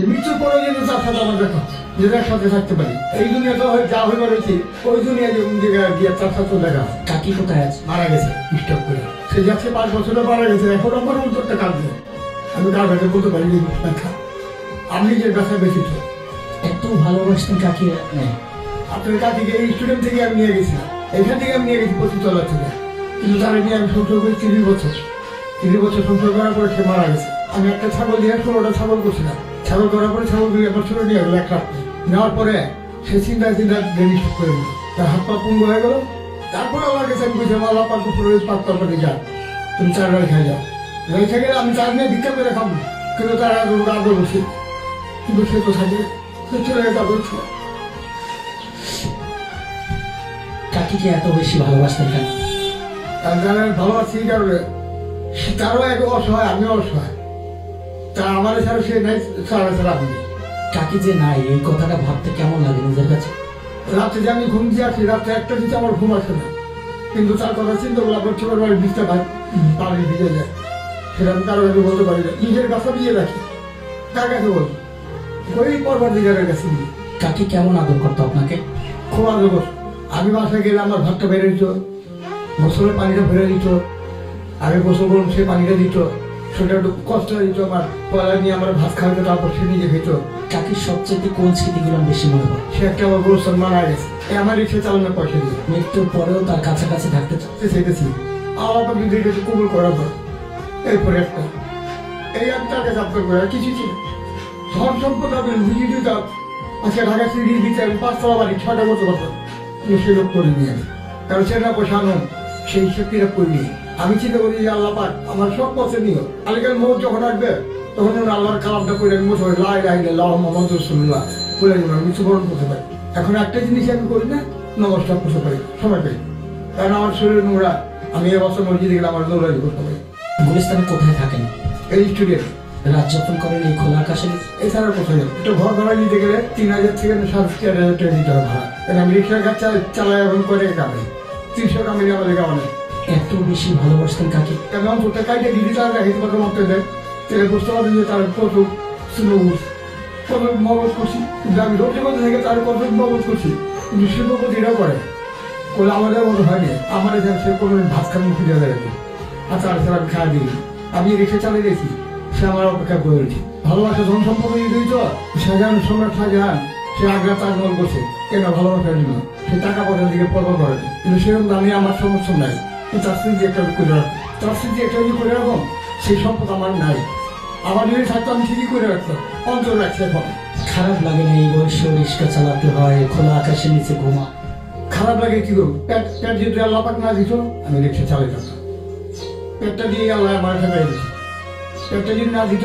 মৃত্যুর পরে কিন্তু তার সাথে আমার দেখা যেটা একসাথে থাকতে পারি। এই দুনিয়াতে যা হয়ে রয়েছে ওই দুনিয়া গিয়ে তার সাথে দেখা। কাকি কোথায় আছে? মারা গেছে স্টক করে। সে যাচ্ছে 5 বছরে মারা গেছে। এখন আমার উত্তরটা কাঁদবে। আমি কার কাছে বলতে পারি ব্যথা। আপনি যে ব্যথা বেশি তো এত ভালোবাসতেন কাকি আপনি? আপনার কাকিকে এই স্টুডেন্ট থেকে আমি নিয়ে গেছিলাম। এখান থেকে আমি নিয়ে গেছি 25 থেকে। কিন্তু তার নিয়ে আমি সংসার করি 30 বছর। 30 বছর সংসার করার পরে সে মারা গেছে। আমি একটা ছাগল দিয়ে 16টা ছাগল করছিলাম। ছাগল করার পরে ছাগল দিয়ে আমার ছোট নিয়ে গেল এক রাত। নেওয়ার পরে সে চিন্তা ব্রেন স্ট্রোক করে দিল। তার হাত পা পুঙ্গ হয়ে গেল। তারপরে আমার কাছে আমি বুঝলাম আল্লাহ পাক পুরো পাক পাকে যা তুমি 4 রাত খেয়ে যাও। রেখে গেলে আমি তার নিয়ে ভিক্ষা করে খাবো। কিন্তু তার আদর বসে কিন্তু সে তো থাকে সে চলে গেছে আদর ছিল। কাকিকে এত বেশি ভালোবাসতেন কেন? তার যারা ভালোবাসি এই কারণে তারও এক অসহায়, আমিও অসহায়। তা আমার ছাড়া সে নাই, সারা ছাড়া আমি। কাকি যে নাই এই কথাটা ভাবতে কেমন লাগে নিজের কাছে? রাত্রে যে আমি ঘুম দিয়ে আসি, রাত্রে একটা দিতে আমার ঘুম আসে না। কিন্তু তার কথা চিন্তা করলে আপনার ছোট ভাই ভিজতে পাই পানি ভিজে যায়। সেটা আমি কারো কাছে বলতে পারি না। নিজের কাছে দিয়ে রাখি। কার কাছে বলবো? ওই পর্বত দিগারের কাছে নিয়ে। কাকি কেমন আদর করতো আপনাকে? খুব আদর করতো। আমি বাসায় গেলে আমার ভাতটা বেড়ে দিত, গোসলের পানিটা ভরে দিত। আমি গোসল করুন সে পানিটা দিত। সেটা একটু কষ্ট দিত আমার। পয়লা নিয়ে আমার ভাত খাওয়াতো, তারপর সে নিজে খেত। কাকির সবচেয়ে কোন স্মৃতিগুলো বেশি মনে হয়? সে একটা আমার বড় সম্মান আগে গেছে। আমার রিক্সা চালানোর পয়সা দিয়ে মৃত্যুর পরেও তার কাছাকাছি থাকতে চান? সেটেছি আমার আপনি দেখে কবুল করার পর এরপরে একটা এই একটার কাছে আপনার করে কিছু ছিল ধন সম্পদ আপনি বুঝিয়ে দিতাম। আজকে ঢাকা সিটি দিতে আমি 5 তলা বাড়ি 6টা করতে পারতাম। কিন্তু সে লোক করিনি আমি। কারণ সেটা পয়সা আনুন সেই শক্তিটা করিনি। আমি চিন্তা করি যে আল্লাহ পাক আমার সব পথে নিও। আজকাল মোট যখন আসবে তখন যেন আল্লাহর কালামটা করে আমি মোট লাই লাই লাহ মোহাম্মদ রাসূলুল্লাহ বলে আমি মৃত্যুবরণ করতে পারি। এখন একটা জিনিস আমি করি না, নমস্কার করতে পারি সময় পাই। কারণ আমার শরীর নোংরা। আমি এবছর মসজিদে গেলে আমার দৌড়াই করতে পারি। গুলিস্তানে কোথায় থাকেন? এই স্টুডেন্ট রাত যাপন করেন এই খোলা আকাশে? এছাড়া কোথায় যাবো? একটা ঘর ভাড়া নিতে গেলে 3000 থেকে 4,500 টাকা দিতে হবে ভাড়া। কারণ আমি রিক্সার কাজ চালাই এখন করে কামে 300 কামিয়ে আমাদের কামানে। এত বেশি ভালোবাসতেন কাকি? কেন প্রত্যেক কাজে দিদি তার হেঁটে কথা মাপতে দেয়। তাহলে বুঝতে পারবেন যে তার কত স্লোস কত মগজ করছি। কিন্তু আমি রোজে মধ্যে থেকে তার কত মগজ করছি। কিন্তু শিল্পপতি এটাও করে করলে আমাদের মতো হয়নি। আমার এখানে সে কোনো ভাত খান খুঁজে দেয় আর তার ছাড়া আমি খাওয়া দিই। আমি রিক্সা চালিয়ে গেছি, সে আমার অপেক্ষা করেছি। ভালোবাসা ধন সম্পদ দিই তো শাহজাহান, সম্রাট শাহজাহান সে আগ্রা তাজমহল করছে কেন? ভালোবাসার জন্য। সে টাকা পয়সার দিকে পরোয়া করেনি। কিন্তু সেরকম দামি আমার সমস্যা নাই। তার স্মৃতি একটা করে রাখো, তার স্মৃতি একটা যদি করে রাখো সেই সম্পদ আমার নাই। আমার যদি থাকতো আমি ঠিকই করে রাখতাম। অন্তর রাখছে এখন। খারাপ লাগে না এই বয়সে রিক্সা চালাতে হয়, খোলা আকাশের নিচে ঘুমা? খারাপ লাগে কি করবো? পেট যদি আল্লাহ পাক না দিত আমি রিক্সা চালাইতাম না। পেটটা দিয়ে আল্লাহ আমার ঠেকাই দিচ্ছে। পেটটা যদি না দিত